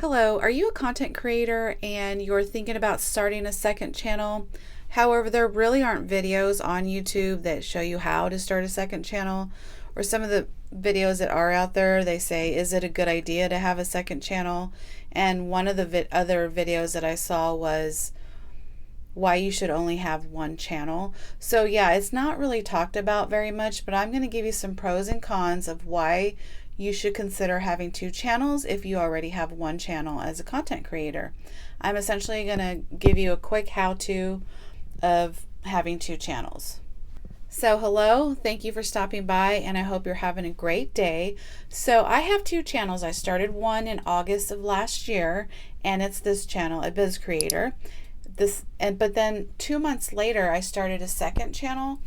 Hello, are you a content creator and you're thinking about starting a second channel? However, there really aren't videos on YouTube that show you how to start a second channel, or some of the videos that are out there, they say, is it a good idea to have a second channel? And one of the other videos that I saw was why you should only have one channel. So yeah, it's not really talked about very much, but I'm going to give you some pros and cons of why you should consider having two channels if you already have one channel as a content creator. I'm essentially going to give you a quick how-to of having two channels. So hello, thank you for stopping by, and I hope you're having a great day. So I have two channels. I started one in August of last year, and it's this channel, A Biz Creator. But then 2 months later, I started a second channel,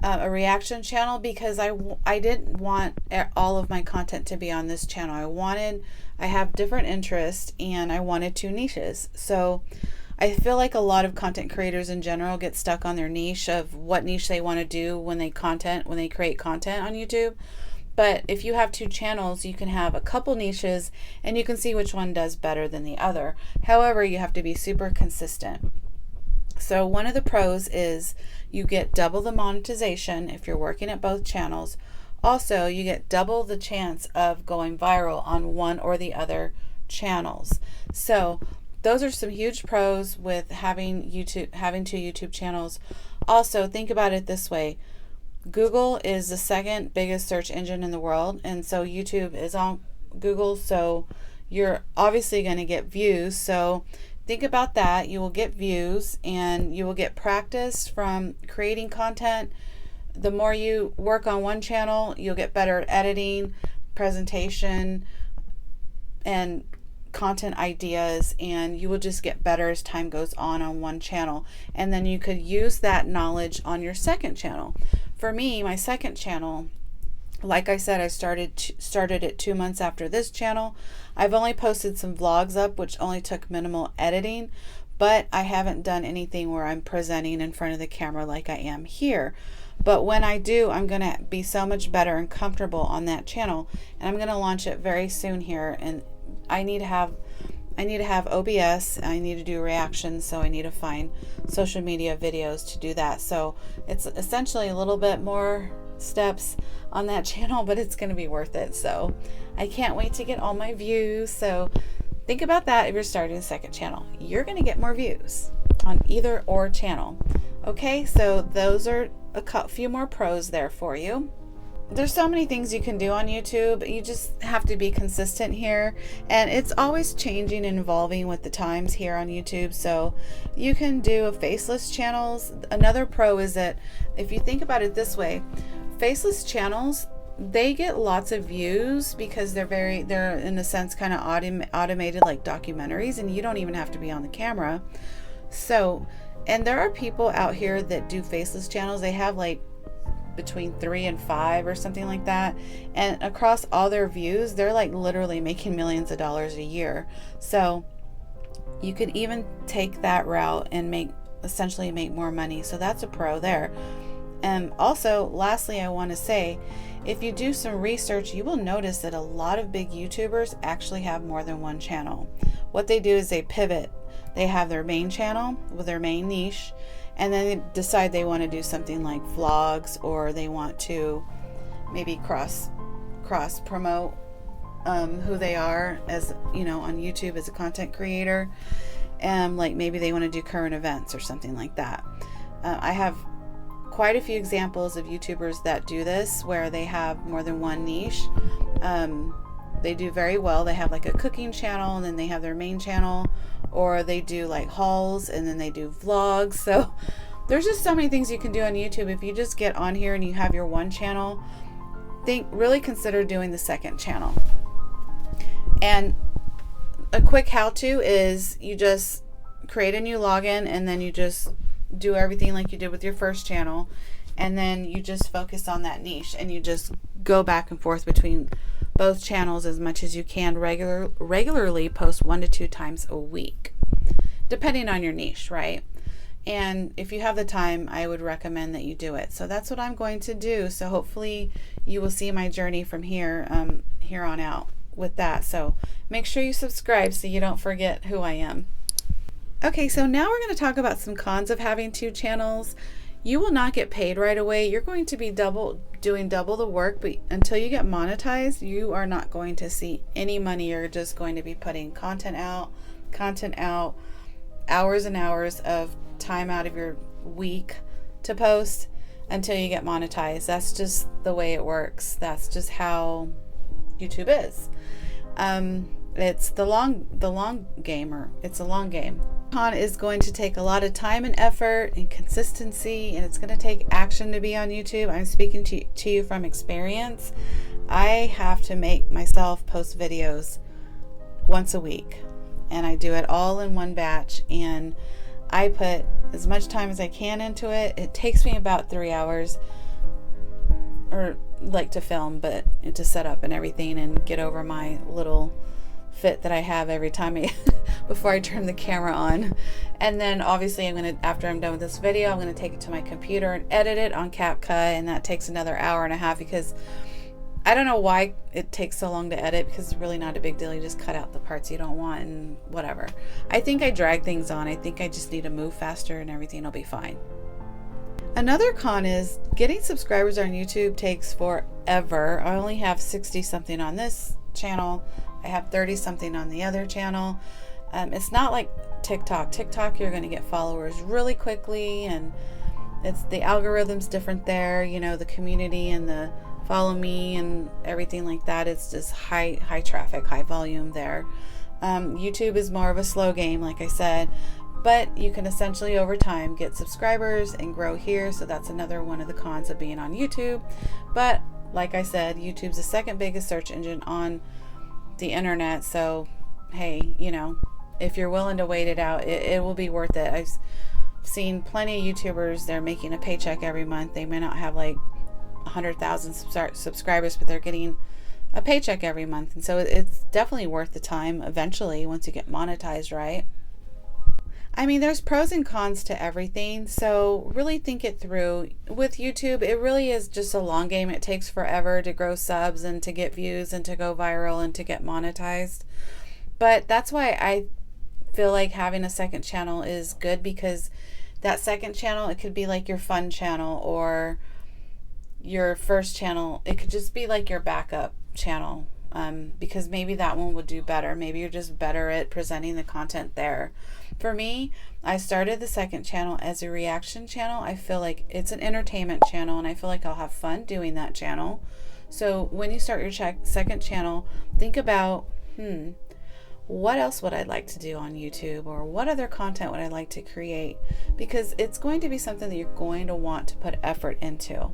a reaction channel, because I didn't want all of my content to be on this channel. I have different interests, and I wanted two niches. So I feel like a lot of content creators in general get stuck on their niche of what niche they want to do when they create content on YouTube. But if you have two channels, you can have a couple niches and you can see which one does better than the other. However, you have to be super consistent. So one of the pros is you get double the monetization if you're working at both channels. Also, you get double the chance of going viral on one or the other channels. So those are some huge pros with having two YouTube channels. Also, think about it this way. Google is the second biggest search engine in the world, and so YouTube is on Google, so you're obviously going to get views. So think about that. You will get views and you will get practice from creating content. The more you work on one channel, you'll get better at editing, presentation, and content ideas, and you will just get better as time goes on one channel. And then you could use that knowledge on your second channel. For me, my second channel, like I said, I started it 2 months after this channel. I've only posted some vlogs up, which only took minimal editing, but I haven't done anything where I'm presenting in front of the camera like I am here. But when I do, I'm going to be so much better and comfortable on that channel, and I'm going to launch it very soon here. And I need to have OBS. I need to do reactions, so I need to find social media videos to do that. So it's essentially a little bit more steps on that channel, but it's going to be worth it. So I can't wait to get all my views. So think about that. If you're starting a second channel, you're going to get more views on either or channel. Okay, so those are a few more pros there for you. There's so many things you can do on YouTube. You just have to be consistent here, and it's always changing and evolving with the times here on YouTube. So you can do faceless channels. Another pro is that if you think about it this way, faceless channels, they get lots of views because they're in a sense kind of automated, like documentaries, and you don't even have to be on the camera. So, and there are people out here that do faceless channels. They have like between 3 and 5 or something like that, and across all their views, they're like literally making millions of dollars a year. So you could even take that route and essentially make more money. So that's a pro there. And also, lastly, I want to say, if you do some research, you will notice that a lot of big YouTubers actually have more than one channel. What they do is they pivot. They have their main channel with their main niche, and then they decide they want to do something like vlogs, or they want to maybe cross promote who they are as, on YouTube as a content creator, and like maybe they want to do current events or something like that. I have quite a few examples of YouTubers that do this, where they have more than one niche. They do very well. They have like a cooking channel, and then they have their main channel, or they do like hauls, and then they do vlogs. So there's just so many things you can do on YouTube. If you just get on here and you have your one channel, really consider doing the second channel. And a quick how-to is you just create a new login, and then you just do everything like you did with your first channel, and then you just focus on that niche, and you just go back and forth between both channels as much as you can. Regularly post 1 to 2 times a week, depending on your niche, right? And if you have the time, I would recommend that you do it. So that's what I'm going to do. So hopefully you will see my journey from here on out with that. So make sure you subscribe so you don't forget who I am. Okay, so now we're going to talk about some cons of having two channels. You will not get paid right away. You're going to be doing double the work, but until you get monetized, you are not going to see any money. You're just going to be putting content out, hours and hours of time out of your week to post until you get monetized. That's just the way it works. That's just how YouTube is. It's the long game, or it's a long game. Con is going to take a lot of time and effort and consistency, and it's going to take action to be on YouTube. I'm speaking to you from experience. I have to make myself post videos once a week, and I do it all in one batch, and I put as much time as I can into it. It takes me about 3 hours, or like to film, but to set up and everything and get over my little fit that I have every time before I turn the camera on. And then obviously after I'm done with this video, I'm going to take it to my computer and edit it on CapCut, and that takes another hour and a half, because I don't know why it takes so long to edit, because it's really not a big deal. You just cut out the parts you don't want and whatever. I think I drag things on. I think I just need to move faster and everything will be fine. Another con is getting subscribers on YouTube takes forever. I only have 60 something on this channel. I have 30 something on the other channel. It's not like TikTok. TikTok, you're going to get followers really quickly, and it's the algorithm's different there. You know, the community and the follow me and everything like that. It's just high traffic, high volume there. YouTube is more of a slow game, like I said, but you can essentially over time get subscribers and grow here. So that's another one of the cons of being on YouTube. But like I said, YouTube's the second biggest search engine on the internet. So hey, you know, if you're willing to wait it out, it will be worth it. I've seen plenty of YouTubers, they're making a paycheck every month. They may not have like 100,000 subscribers, but they're getting a paycheck every month, and so it's definitely worth the time eventually once you get monetized, right? I mean, there's pros and cons to everything, so really think it through. With YouTube, it really is just a long game. It takes forever to grow subs and to get views and to go viral and to get monetized. But that's why I feel like having a second channel is good, because that second channel, it could be like your fun channel or your first channel. It could just be like your backup channel, because maybe that one would do better. Maybe you're just better at presenting the content there. For me, I started the second channel as a reaction channel. I feel like it's an entertainment channel, and I feel like I'll have fun doing that channel. So when you start your second channel, think about, what else would I like to do on YouTube, or what other content would I like to create? Because it's going to be something that you're going to want to put effort into.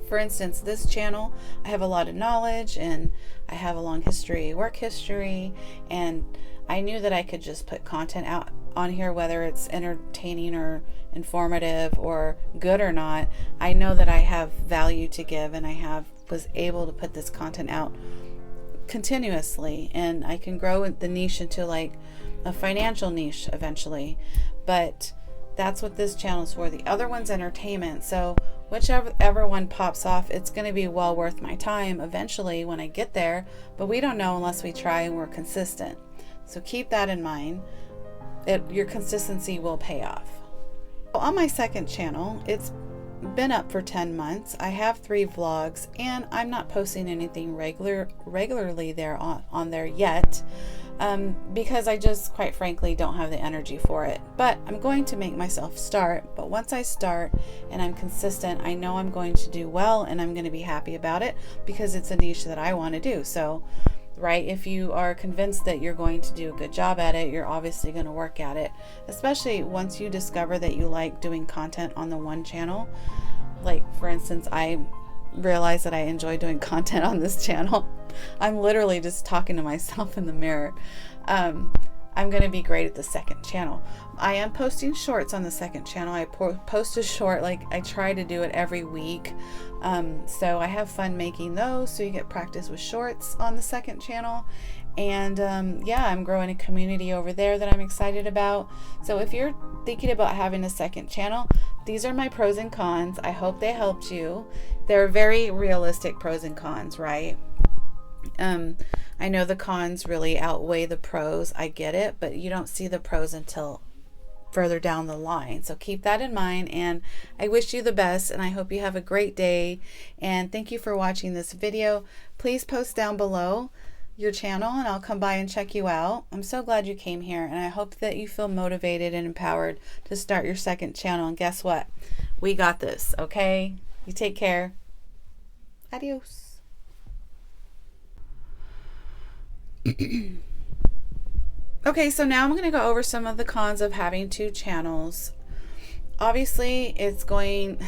For instance, this channel, I have a lot of knowledge, and I have a long history, work history, and I knew that I could just put content out on here, whether it's entertaining or informative or good or not. I know that I have value to give, and I was able to put this content out continuously, and I can grow the niche into like a financial niche eventually. But that's what this channel is for. The other one's entertainment. So whichever one pops off, it's going to be well worth my time eventually when I get there, but we don't know unless we try and we're consistent. So keep that in mind. Your consistency will pay off. On my second channel, it's been up for 10 months. I have 3 vlogs, and I'm not posting anything regularly there on there yet, because I just quite frankly don't have the energy for it. But I'm going to make myself start. But once I start and I'm consistent, I know I'm going to do well, and I'm going to be happy about it, because it's a niche that I want to do. So right, if you are convinced that you're going to do a good job at it, you're obviously going to work at it, especially once you discover that you like doing content on the one channel. Like, for instance, I realized that I enjoy doing content on this channel. I'm literally just talking to myself in the mirror. I'm going to be great at the second channel. I am posting shorts on the second channel. I post a short, like I try to do it every week. So I have fun making those, so you get practice with shorts on the second channel. And yeah, I'm growing a community over there that I'm excited about. So if you're thinking about having a second channel, these are my pros and cons. I hope they helped you. They're very realistic pros and cons, right? I know the cons really outweigh the pros. I get it, but you don't see the pros until further down the line. So keep that in mind, and I wish you the best, and I hope you have a great day, and thank you for watching this video. Please post down below your channel and I'll come by and check you out. I'm so glad you came here, and I hope that you feel motivated and empowered to start your second channel. And guess what? We got this, okay? You take care. Adios. Okay, so now I'm going to go over some of the cons of having two channels. Obviously, it's going